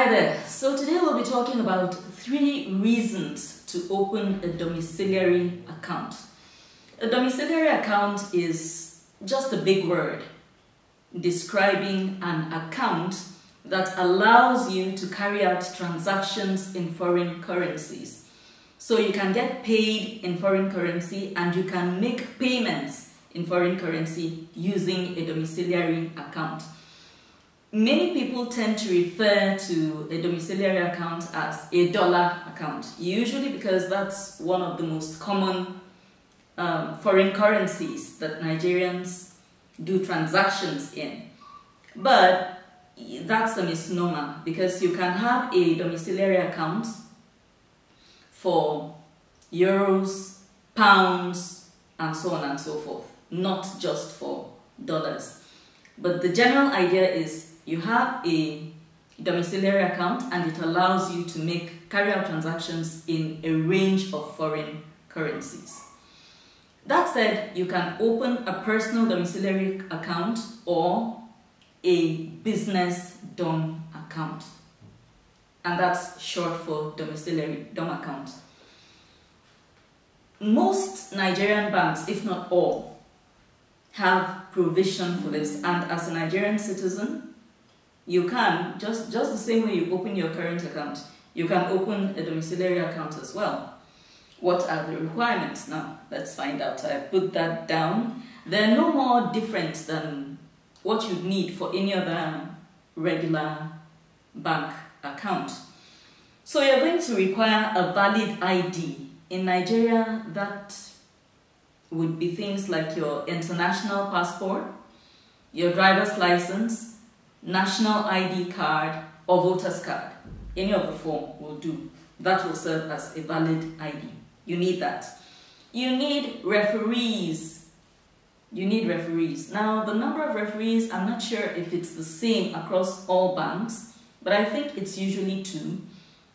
Hi there. So today we'll be talking about 3 reasons to open a domiciliary account. A domiciliary account is just a big word describing an account that allows you to carry out transactions in foreign currencies. So you can get paid in foreign currency and you can make payments in foreign currency using a domiciliary account. Many people tend to refer to a domiciliary account as a dollar account, usually because that's one of the most common foreign currencies that Nigerians do transactions in. But that's a misnomer, because you can have a domiciliary account for euros, pounds, and so on and so forth, not just for dollars. But the general idea is you have a domiciliary account and it allows you to carry out transactions in a range of foreign currencies. That said, you can open a personal domiciliary account or a business DOM account. And that's short for domiciliary DOM account. Most Nigerian banks, if not all, have provision for this, and as a Nigerian citizen, you can, just the same way you open your current account, you can open a domiciliary account as well. What are the requirements? Now, let's find out. I put that down. They're no more different than what you'd need for any other regular bank account. So you're going to require a valid ID. In Nigeria, that would be things like your international passport, your driver's license, national ID card, or voter's card. Any of the four will do. That will serve as a valid ID. You need that. You need referees. Now, the number of referees, I'm not sure if it's the same across all banks, but I think it's usually 2.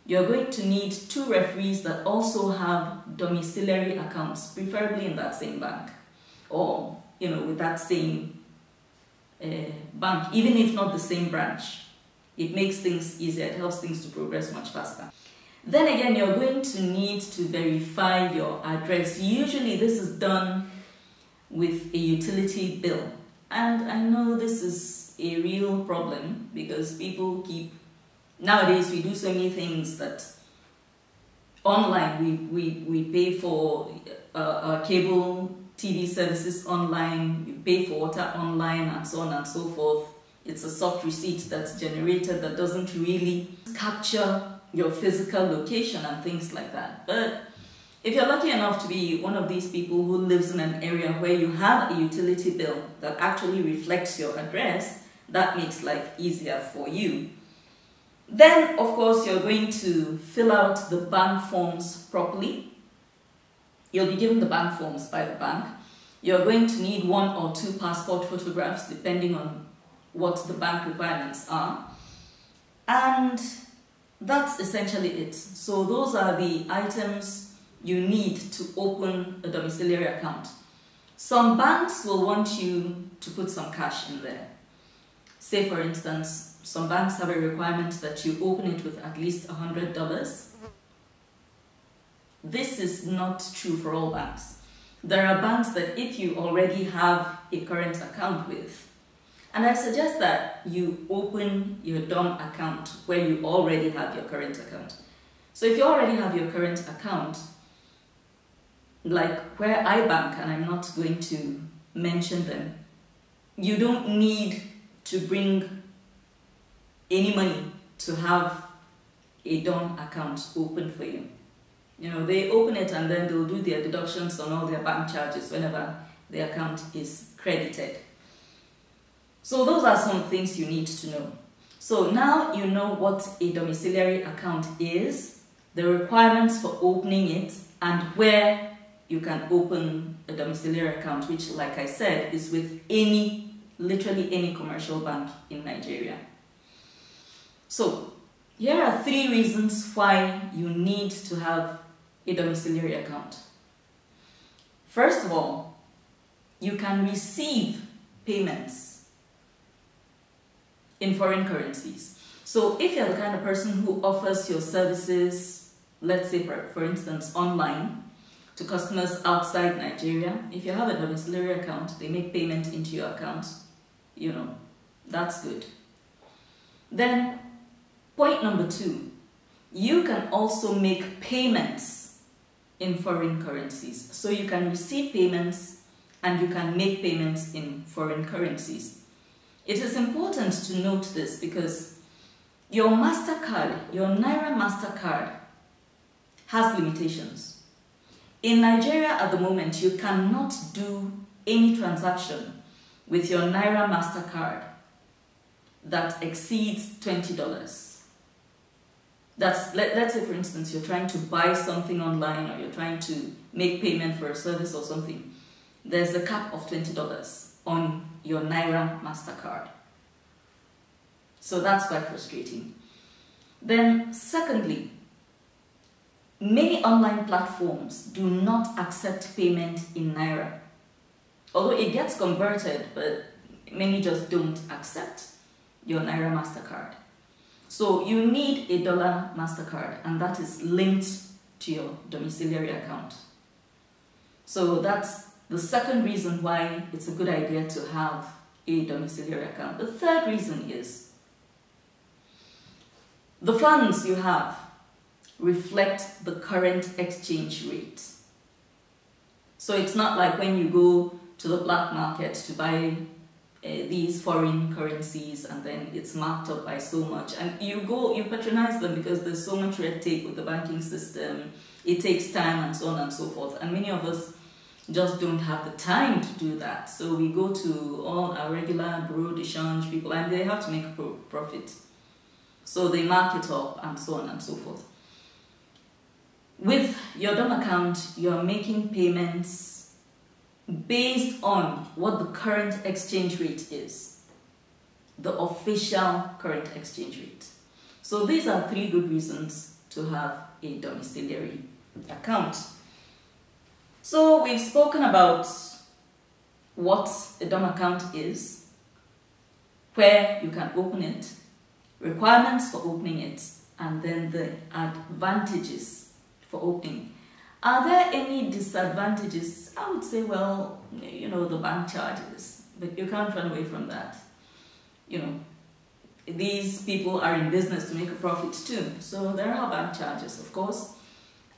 You're going to need 2 referees that also have domiciliary accounts, preferably in that same bank, or, with that same bank, even if not the same branch. It makes things easier, it helps things to progress much faster. Then again, you're going to need to verify your address. Usually this is done with a utility bill. And I know this is a real problem because nowadays we do so many things that online, we pay for cable TV services online, you pay for water online, and so on and so forth. It's a soft receipt that's generated that doesn't really capture your physical location and things like that. But if you're lucky enough to be one of these people who lives in an area where you have a utility bill that actually reflects your address, that makes life easier for you. Then, of course, you're going to fill out the bank forms properly. You'll be given the bank forms by the bank. You're going to need 1 or 2 passport photographs, depending on what the bank requirements are. And that's essentially it. So those are the items you need to open a domiciliary account. Some banks will want you to put some cash in there. Say, for instance, some banks have a requirement that you open it with at least $100. This is not true for all banks. There are banks that if you already have a current account with, and I suggest that you open your DOM account where you already have your current account. So if you already have your current account, like where I bank, and I'm not going to mention them, you don't need to bring any money to have a DOM account open for you. They open it and then they'll do their deductions on all their bank charges whenever the account is credited. So those are some things you need to know. So now you know what a domiciliary account is, the requirements for opening it, and where you can open a domiciliary account, which, like I said, is with literally any commercial bank in Nigeria. So here are 3 reasons why you need to have a domiciliary account. First of all, you can receive payments in foreign currencies. So if you're the kind of person who offers your services, let's say for instance, online to customers outside Nigeria, if you have a domiciliary account, they make payment into your account, that's good. Then point number 2, you can also make payments in foreign currencies. So you can receive payments and you can make payments in foreign currencies. It is important to note this because your MasterCard, your Naira MasterCard, has limitations. In Nigeria at the moment, you cannot do any transaction with your Naira MasterCard that exceeds $20. Let's say for instance, you're trying to buy something online or you're trying to make payment for a service or something. There's a cap of $20 on your Naira MasterCard. So that's quite frustrating. Then secondly, many online platforms do not accept payment in Naira. Although it gets converted, but many just don't accept your Naira MasterCard. So you need a dollar MasterCard, and that is linked to your domiciliary account. So that's the second reason why it's a good idea to have a domiciliary account. The third reason is the funds you have reflect the current exchange rate. So it's not like when you go to the black market to buy these foreign currencies and then it's marked up by so much, and you patronize them because there's so much red tape with the banking system, it takes time and so on and so forth, and many of us just don't have the time to do that. So we go to all our regular bureau de change people and they have to make a profit. So they mark it up and so on and so forth. With your DOM account, you're making payments based on what the current exchange rate is, the official current exchange rate. So these are 3 good reasons to have a domiciliary account. So we've spoken about what a DOM account is, where you can open it, requirements for opening it, and then the advantages for opening. Are there any disadvantages? I would say, well, the bank charges, but you can't run away from that. These people are in business to make a profit too. So there are bank charges, of course,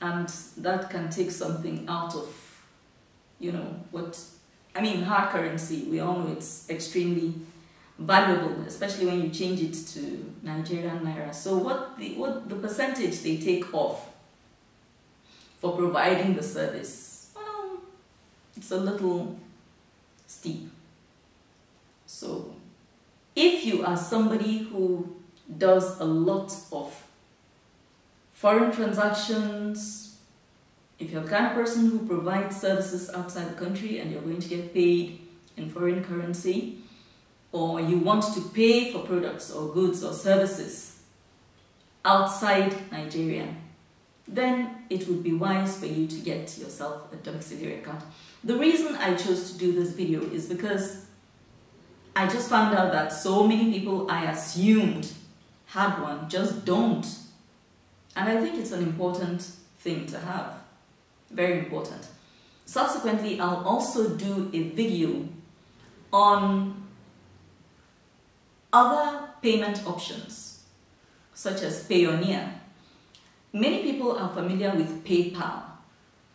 and that can take something out of, hard currency. We all know it's extremely valuable, especially when you change it to Nigerian Naira. So what the percentage they take off for providing the service, well, it's a little steep. So if you are somebody who does a lot of foreign transactions, if you're the kind of person who provides services outside the country and you're going to get paid in foreign currency, or you want to pay for products or goods or services outside Nigeria, then it would be wise for you to get yourself a domiciliary account. The reason I chose to do this video is because I just found out that so many people I assumed had one just don't. And I think it's an important thing to have. Very important. Subsequently, I'll also do a video on other payment options, such as Payoneer. Many people are familiar with PayPal,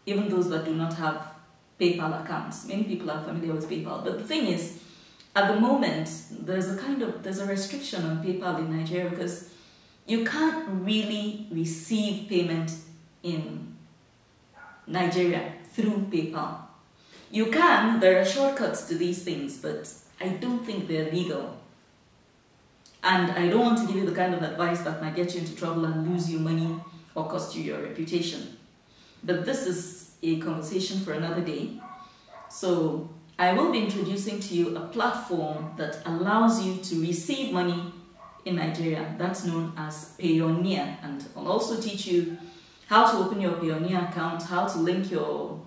even those that do not have PayPal accounts. Many people are familiar with PayPal. But the thing is, at the moment, there's a restriction on PayPal in Nigeria because you can't really receive payment in Nigeria through PayPal. You can, there are shortcuts to these things, but I don't think they're legal. And I don't want to give you the kind of advice that might get you into trouble and lose you money or cost you your reputation. But this is a conversation for another day. So I will be introducing to you a platform that allows you to receive money in Nigeria. That's known as Payoneer. And I'll also teach you how to open your Payoneer account, how to link your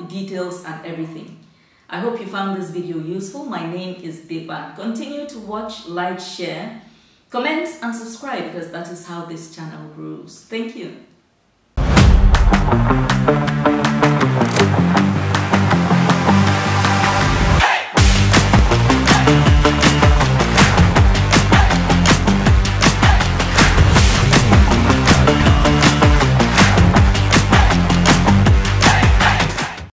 details and everything. I hope you found this video useful. My name is Devan. Continue to watch, like, share, Comment and subscribe because that is how this channel grows. Thank you.